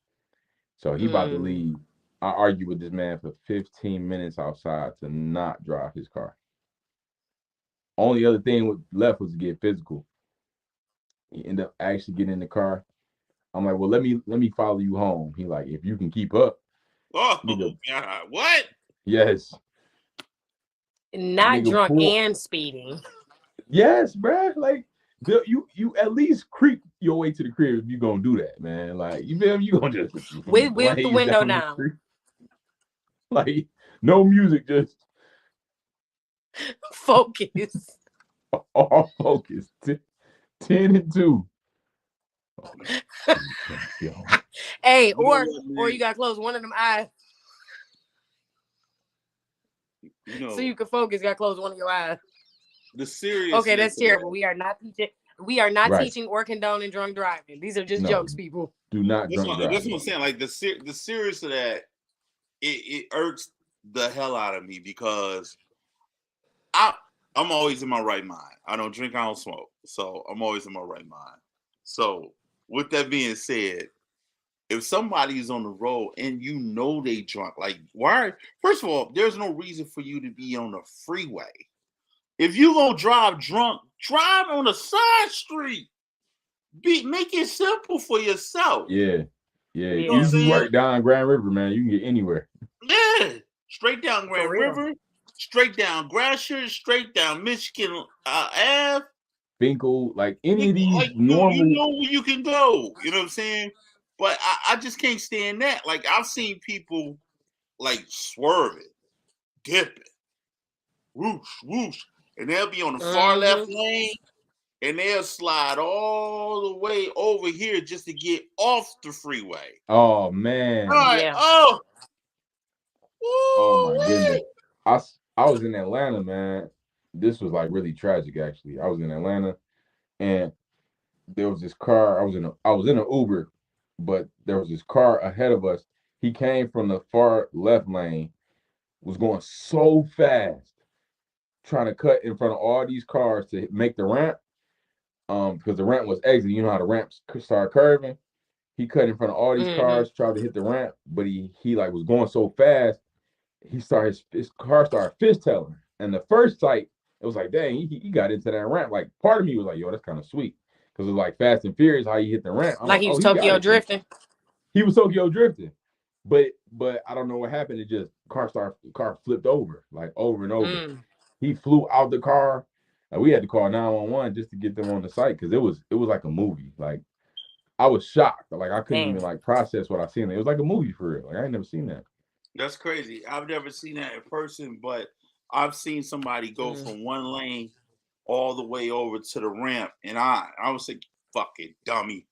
Speaker 1: So he about to leave. I argued with this man for 15 minutes outside to not drive his car. Only other thing left was to get physical. He ended up actually getting in the car. I'm like, well, let me follow you home. He like, if you can keep up,
Speaker 2: Oh
Speaker 1: nigga.
Speaker 2: God, what?
Speaker 1: Yes,
Speaker 3: Not
Speaker 1: nigga,
Speaker 3: drunk
Speaker 1: pull.
Speaker 3: and speeding.
Speaker 1: Yes, bruh. Like, you at least creep your way to the crib if you gonna do that, man. Like, you feel me? You gonna just
Speaker 3: With the
Speaker 1: blaze
Speaker 3: window
Speaker 1: down the
Speaker 3: down.
Speaker 1: street. Like, no music, just
Speaker 3: Focus.
Speaker 1: all focus. 10 and 2. Oh, yo.
Speaker 3: Hey,
Speaker 2: You know
Speaker 3: or
Speaker 2: what,
Speaker 3: or
Speaker 2: man?
Speaker 3: you gotta close one of them eyes
Speaker 2: You know
Speaker 3: so you can focus. You gotta close one of your eyes.
Speaker 2: the seriousness.
Speaker 3: Okay, that's
Speaker 2: of
Speaker 3: terrible.
Speaker 2: that.
Speaker 3: We are not teaching. We are not
Speaker 1: Right.
Speaker 3: teaching or condoning drunk driving. These are just
Speaker 1: No,
Speaker 3: jokes, people.
Speaker 1: do not
Speaker 2: That's
Speaker 1: drunk
Speaker 2: what,
Speaker 1: drive.
Speaker 2: that's what I'm saying. Like the serious of that, it irks the hell out of me because I'm always in my right mind. I don't drink, I don't smoke, so I'm always in my right mind. So with that being said, if somebody's on the road and you know they drunk, like why? First of all, there's no reason for you to be on the freeway. If you gonna drive drunk, drive on a side street. Make it simple for yourself.
Speaker 1: Yeah. Yeah.
Speaker 2: You know what I'm
Speaker 3: Yeah,
Speaker 1: Easy
Speaker 2: saying?
Speaker 1: work down Grand River, man. You can get anywhere.
Speaker 2: Yeah. Straight down
Speaker 3: for
Speaker 2: Grand
Speaker 3: real.
Speaker 2: River, straight down Gratiot, straight down Michigan Ave.
Speaker 1: Finkel, like any of these
Speaker 2: Like you
Speaker 1: normal.
Speaker 2: know where you can go. You know what I'm saying? But I just can't stand that. Like I've seen people like swerving, dipping, whoosh, whoosh, and they'll be on the far left lane and they'll slide all the way over here just to get off the freeway.
Speaker 1: Oh
Speaker 2: All
Speaker 1: man.
Speaker 2: right.
Speaker 3: Yeah.
Speaker 1: Oh my
Speaker 2: Woo,
Speaker 1: goodness. I was in Atlanta, man. This was like really tragic actually. I was in Atlanta and there was this car. I was in an Uber, but there was this car ahead of us. He came from the far left lane, was going so fast, trying to cut in front of all these cars to make the ramp. Because the ramp was exiting. You know how the ramps start curving. He cut in front of all these cars, tried to hit the ramp, but he like was going so fast. His car started fishtailing. And the first sight, it was like, dang, he got into that ramp. Like part of me was like, yo, that's kind of sweet. Because it was like Fast and Furious, how you hit the ramp. I'm
Speaker 3: Like
Speaker 1: like,
Speaker 3: he
Speaker 1: oh,
Speaker 3: was
Speaker 1: he got
Speaker 3: Tokyo
Speaker 1: it.
Speaker 3: drifting.
Speaker 1: He was Tokyo drifting. But I don't know what happened. It just car flipped over, like over and over. He flew out the car. And we had to call 911 just to get them on the site because it was like a movie. Like I was shocked. Like I couldn't even like process what I seen. It was like a movie for real. Like I ain't never seen that.
Speaker 2: that's crazy. I've never seen that in person, but I've seen somebody go from one lane all the way over to the ramp, and I was like, "Fucking dummy!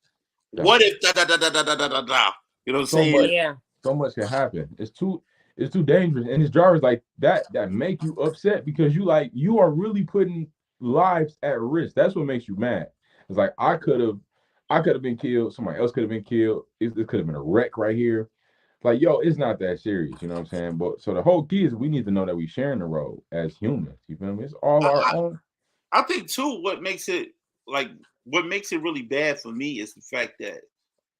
Speaker 1: That's
Speaker 2: What if da da da da da da da da da?" You know what I'm
Speaker 1: so
Speaker 2: saying?
Speaker 1: much.
Speaker 3: Yeah.
Speaker 1: So much can happen. It's too dangerous. And it's drivers like that make you upset because you are really putting lives at risk. That's what makes you mad. It's like I could have been killed. Somebody else could have been killed. It could have been a wreck right here. Like, yo, it's not that serious, you know what I'm saying? But so the whole key is we need to know that we sharing the road as humans. You feel me? It's all our
Speaker 2: I,
Speaker 1: own.
Speaker 2: I think too. What makes it really bad for me is the fact that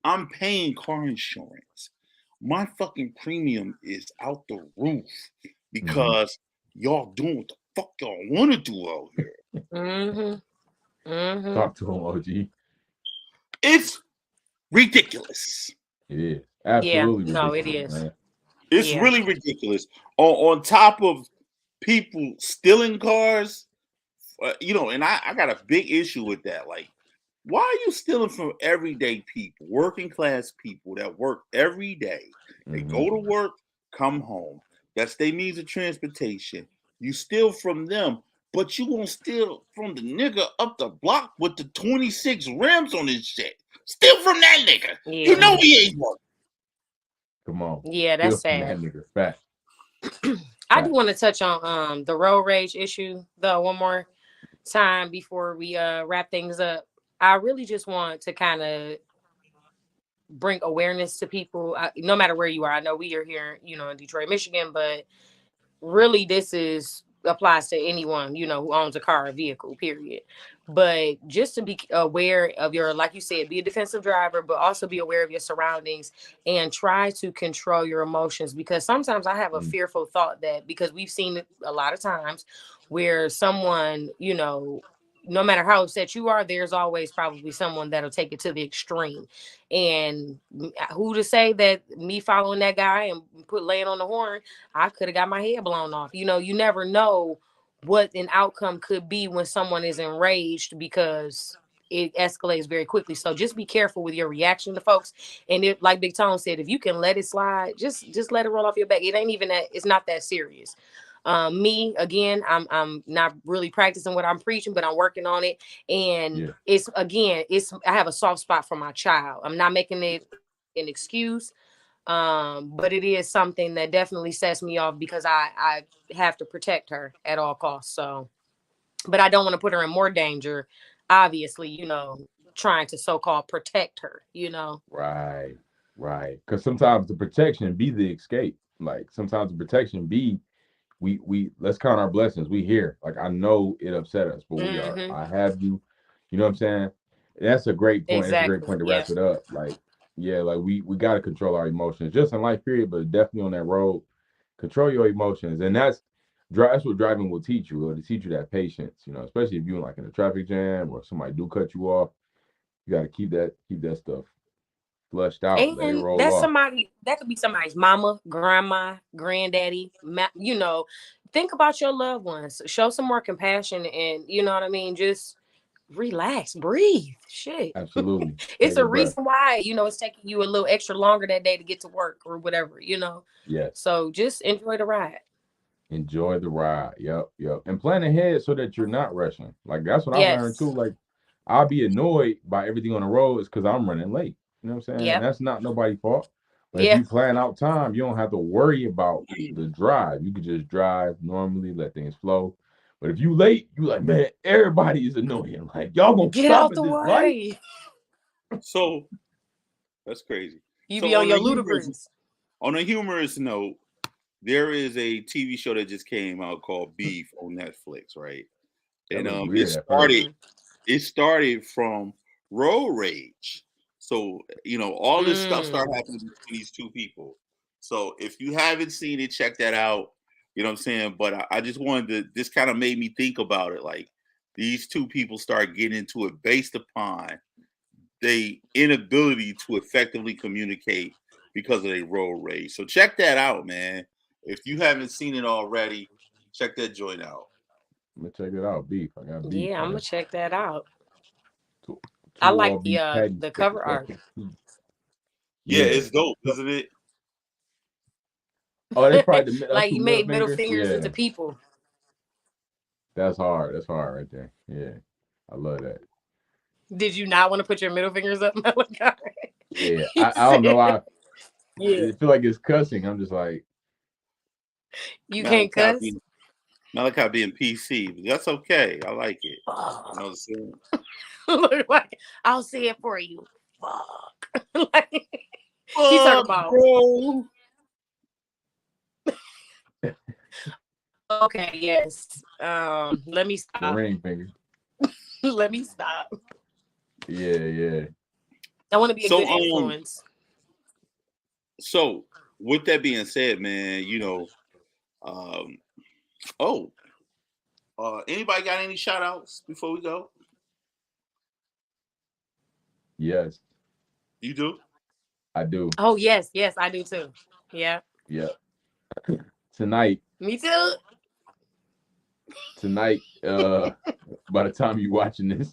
Speaker 2: I'm paying car insurance. My fucking premium is out the roof because y'all doing what the fuck y'all want to do out here.
Speaker 1: Talk to him, OG.
Speaker 2: It's ridiculous.
Speaker 1: It is
Speaker 3: Yeah.
Speaker 1: absolutely
Speaker 3: No, it
Speaker 1: ridiculous,
Speaker 3: is.
Speaker 1: man.
Speaker 2: It's
Speaker 3: Yeah.
Speaker 2: really ridiculous. On top of people stealing cars, and I got a big issue with that. Like Why are you stealing from everyday people, working class people that work every day? They go to work, come home. That's their means of transportation. You steal from them, but you won't steal from the nigga up the block with the 26 rims on his shit. Steal from that nigga. You know
Speaker 3: Yeah.
Speaker 2: he ain't work.
Speaker 1: Come on.
Speaker 3: Yeah,
Speaker 1: Still
Speaker 3: that's
Speaker 1: from that
Speaker 3: sad.
Speaker 1: nigga. Fact.
Speaker 3: I do
Speaker 1: Fact.
Speaker 3: want to touch on the road rage issue though one more time before we wrap things up. I really just want to kind of bring awareness to people, no matter where you are. I know we are here, you know, in Detroit, Michigan, but really this is applies to anyone, you know, who owns a car or vehicle, period. But just to be aware of your, like you said, be a defensive driver, but also be aware of your surroundings and try to control your emotions, because sometimes I have a
Speaker 1: Mm,
Speaker 3: fearful thought that, because we've seen it a lot of times where someone, you know, no matter how upset you are, there's always probably someone that'll take it to the extreme. And who to say that me following that guy and put laying on the horn, I could have got my head blown off. You know, you never know what an outcome could be when someone is enraged, because it escalates very quickly. So just be careful with your reaction to folks. And if, like Big Tone said, if you can let it slide, just let it roll off your back. It ain't even that. It's not that serious. Me again, I'm not really practicing what I'm preaching, but I'm working on it. And
Speaker 1: yeah.
Speaker 3: it's again, it's I have a soft spot for my child. I'm not making it an excuse, but it is something that definitely sets me off, because I have to protect her at all costs. So, but I don't want to put her in more danger, obviously, you know, trying to so-called protect her, you know.
Speaker 1: Right. Right. Because sometimes the protection be the escape. Like sometimes the protection be we let's count our blessings. We here. Like I know it upset us, but we are.
Speaker 3: Hmm.
Speaker 1: I have you. You know what I'm saying? That's a great point. That's a great
Speaker 3: Exactly.
Speaker 1: point to
Speaker 3: Yeah.
Speaker 1: wrap it up. Like, yeah, like we got to control our emotions, just in life, period, but definitely on that road. Control your emotions, and that's what driving will teach you. It'll teach you that patience. You know, especially if you're like in a traffic jam or somebody do cut you off. You got to keep that stuff flushed out. Let it
Speaker 3: And
Speaker 1: roll
Speaker 3: that's
Speaker 1: off.
Speaker 3: somebody that could be somebody's mama, grandma, granddaddy. You know, think about your loved ones. Show some more compassion, and you know what I mean. Just relax, breathe. Shit.
Speaker 1: Absolutely.
Speaker 3: It's
Speaker 1: Take a
Speaker 3: a
Speaker 1: breath.
Speaker 3: reason why, you know, it's taking you a little extra longer that day to get to work or whatever, you know.
Speaker 1: Yes.
Speaker 3: So just enjoy the ride.
Speaker 1: Enjoy the ride. Yep, yep. And plan ahead so that you're not rushing. Like that's what I've learned too.
Speaker 3: Yes.
Speaker 1: Like I'll be annoyed by everything on the road is because I'm running late. You know what I'm saying? And
Speaker 3: Yep.
Speaker 1: that's not nobody's fault. But if
Speaker 3: Yeah.
Speaker 1: you plan out time, you don't have to worry about the drive. You could just drive normally, let things flow. But if you late, you like, man, everybody is annoying. Like y'all gonna
Speaker 3: Get
Speaker 1: stop
Speaker 3: out
Speaker 1: at
Speaker 3: the
Speaker 1: this light?
Speaker 3: way.
Speaker 2: So that's crazy.
Speaker 3: You
Speaker 2: So
Speaker 3: be on your ludicrous.
Speaker 2: on a humorous note, there is a TV show that just came out called Beef on Netflix, right?
Speaker 1: That
Speaker 2: And
Speaker 1: looked
Speaker 2: it
Speaker 1: weird at first.
Speaker 2: started
Speaker 3: Mm-hmm.
Speaker 2: it started from road rage. So, all this stuff
Speaker 3: Mm.
Speaker 2: started happening between these two people. So if you haven't seen it, check that out. You know what I'm saying? But I just wanted to, this kind of made me think about it. Like these two people start getting into it based upon the inability to effectively communicate because of their road rage. So check that out, man. If you haven't seen it already, check that joint out.
Speaker 1: I'm gonna check it out. Beef. I got beef,
Speaker 3: Yeah, I'm gonna
Speaker 1: man.
Speaker 3: check that out.
Speaker 1: Two,
Speaker 3: I
Speaker 1: two all
Speaker 3: like
Speaker 1: beef patties
Speaker 3: the
Speaker 1: for
Speaker 3: cover art.
Speaker 2: Yeah,
Speaker 1: Yeah.
Speaker 2: it's dope,
Speaker 1: So,
Speaker 2: isn't it?
Speaker 1: oh, that's probably that's
Speaker 3: Like
Speaker 1: two
Speaker 3: you
Speaker 1: middle
Speaker 3: made middle
Speaker 1: fingers.
Speaker 3: fingers
Speaker 1: Yeah.
Speaker 3: into people.
Speaker 1: That's hard. That's hard right there. Yeah. I love that.
Speaker 3: Did you not want to put your middle fingers up, Malachi?
Speaker 1: Yeah.
Speaker 3: He
Speaker 1: I don't know.
Speaker 3: said, "Yeah,
Speaker 1: I feel like it's cussing. I'm just like,
Speaker 3: you can't
Speaker 2: Malachi
Speaker 3: cuss."
Speaker 2: being Malachi being PC, but that's okay. I like it. You know
Speaker 3: Fuck.
Speaker 2: what I'm saying?
Speaker 3: Look, like, I'll say it for you. Fuck. Like, he's talking
Speaker 2: Fuck,
Speaker 3: about.
Speaker 2: bro.
Speaker 3: Okay, yes. Let me
Speaker 1: the
Speaker 3: stop.
Speaker 1: ring finger.
Speaker 3: Let me stop.
Speaker 1: Yeah, yeah.
Speaker 3: I want to be a
Speaker 2: So
Speaker 3: good influence.
Speaker 2: so with that being said, man, um, oh, anybody got any shout outs before we go?
Speaker 1: Yes,
Speaker 2: You do?
Speaker 1: I do.
Speaker 3: Oh yes, yes, I do too. Yeah,
Speaker 1: Yeah. Tonight,
Speaker 3: me too.
Speaker 1: tonight, by the time you watching this,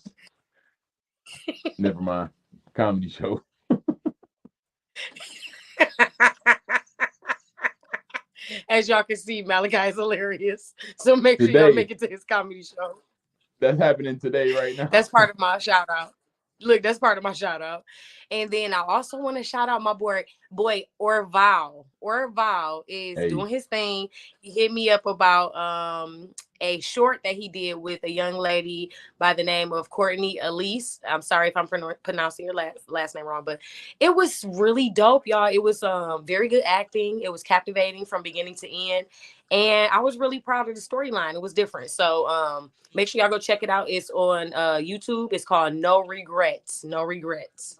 Speaker 1: Never mind. Comedy show.
Speaker 3: As y'all can see, Malachi is hilarious. So make sure y'all
Speaker 1: Today.
Speaker 3: make it to his comedy show.
Speaker 1: That's happening today, right now.
Speaker 3: That's part of my shout out. Look, that's part of my shout out. And then I also want to shout out my boy Orval. Orval is
Speaker 1: Hey.
Speaker 3: doing his thing. He hit me up about a short that he did with a young lady by the name of Courtney Elise. I'm sorry if I'm pronouncing your last name wrong, but it was really dope, y'all. It was very good acting. It was captivating from beginning to end. And I was really proud of the storyline. It was different. So make sure y'all go check it out. It's on YouTube. It's called No Regrets. No Regrets.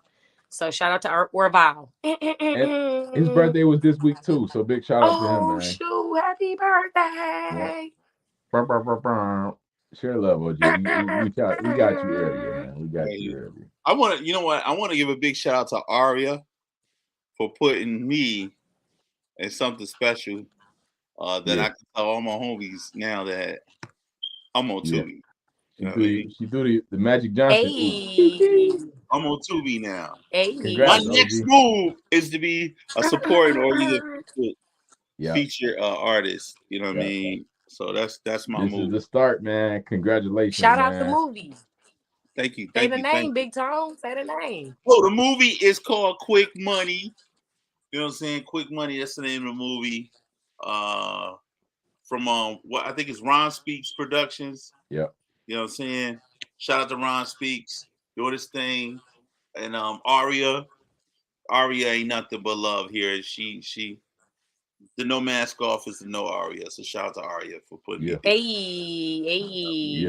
Speaker 3: So shout out to Orval.
Speaker 1: And his birthday was this week too. So big shout out to him, man.
Speaker 3: Oh shoot, happy birthday.
Speaker 1: Yeah. Share love, OG. We got you earlier, man. We got you earlier.
Speaker 2: I want to, you know what? I want to give a big shout out to Aria for putting me in something special that I can tell all my homies now that I'm on Tubi.
Speaker 1: She threw the Magic Johnson.
Speaker 3: Hey.
Speaker 2: I'm on Tubi now.
Speaker 3: Hey.
Speaker 1: Congrats,
Speaker 2: my next move is to be a supporting or either feature artist. You know what I mean? So that's my move.
Speaker 1: This is the start, man. Congratulations.
Speaker 3: Shout out
Speaker 1: man.
Speaker 3: the movie.
Speaker 2: Thank you.
Speaker 3: Say the name, Big Tone. Say the name.
Speaker 2: Oh, the movie is called Quick Money. You know what I'm saying? Quick Money, that's the name of the movie. From what I think is Ron Speaks Productions.
Speaker 1: Yep.
Speaker 2: You know what I'm saying? Shout out to Ron Speaks, doing this thing. And Aria ain't nothing but love here. She the no mask off is the no Aria. So shout out to Aria for putting me.
Speaker 3: Hey.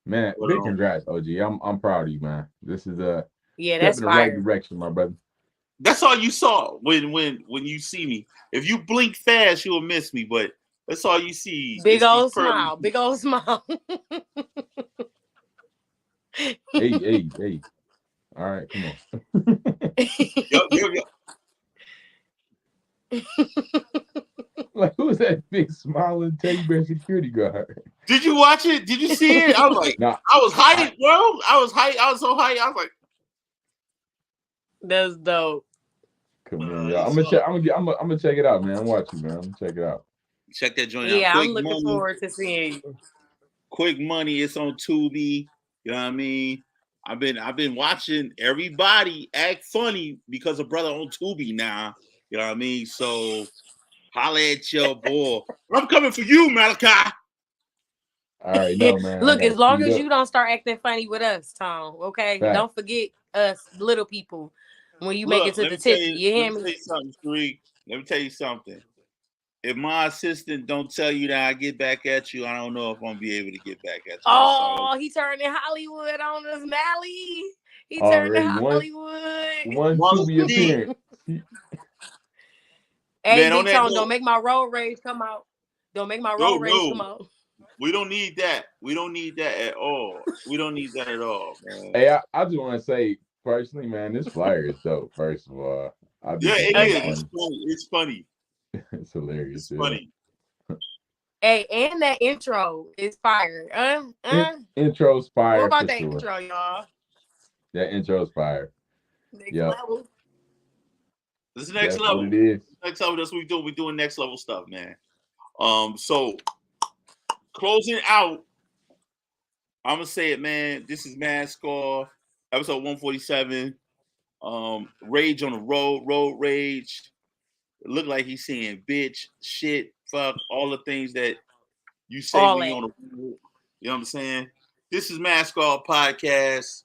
Speaker 1: Man, big congrats, OG. I'm proud of you, man. This is a
Speaker 3: that's
Speaker 1: step in the right direction, my brother.
Speaker 2: That's all you saw when you see me. If you blink fast, you'll miss me, but that's all you see.
Speaker 3: Big old smile. Big old smile.
Speaker 1: Hey. All right, come on.
Speaker 2: Yo.
Speaker 1: Like, who's that big smiling teddy bear security guard?
Speaker 2: Did you watch it? Did you see it? I was like, nah, I was hyped, bro. I was hyped. I was so hyped. I was like,
Speaker 3: that's dope.
Speaker 1: Come here, y'all. I'm gonna check it out, man. I'm watching, man. I'm gonna check it out.
Speaker 2: Check that joint out.
Speaker 3: Yeah, I'm looking forward to seeing you.
Speaker 2: Quick Money. It's on Tubi. You know what I mean? I've been watching everybody act funny because of brother on Tubi now. You know what I mean? So holla at your boy. I'm coming for you, Malachi.
Speaker 1: All right, no, man.
Speaker 3: Look, as long as you don't start acting funny with us, Tom, okay?
Speaker 1: Fact.
Speaker 3: Don't forget us little people when you make it to the tip. You hear me?
Speaker 2: Let me tell you something, Street. Let me tell you something. If my assistant don't tell you that I get back at you, I don't know if I'm gonna be able to get back at you.
Speaker 3: Oh, he turned in Hollywood on us, Mally. He turned in Hollywood.
Speaker 1: One Tubi appearance.
Speaker 3: Hey, Big Tone, don't make my road rage come out. Don't make my road rage come out.
Speaker 2: We don't need that. We don't need that at all. We don't need that at all, man.
Speaker 1: Hey, I just want to say personally, man, this flyer is dope. First of all,
Speaker 2: it is. It's funny.
Speaker 1: It's hilarious.
Speaker 2: It's funny.
Speaker 3: Hey, and that intro is fire.
Speaker 1: Intro's fire.
Speaker 3: What about that intro, y'all?
Speaker 1: That intro's fire.
Speaker 3: Next level.
Speaker 2: This is next level.
Speaker 1: What it is.
Speaker 2: Next level. That's what we do. We're doing next level stuff, man. So closing out, I'm gonna say it, man. This is Mask Off, episode 147. Rage on the road rage. It looked like he's saying bitch, shit, fuck, all the things that you say when you're on the road. You know what I'm saying? This is Mask Off Podcast.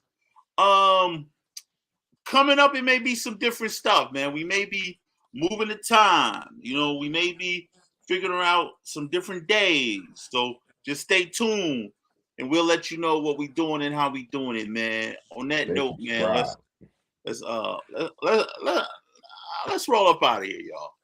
Speaker 2: Coming up, it may be some different stuff, man. We may be moving the time. You know, we may be figuring out some different days. So just stay tuned, and we'll let you know what we're doing and how we doing it, man. On that note, man, let's roll up out of here, y'all.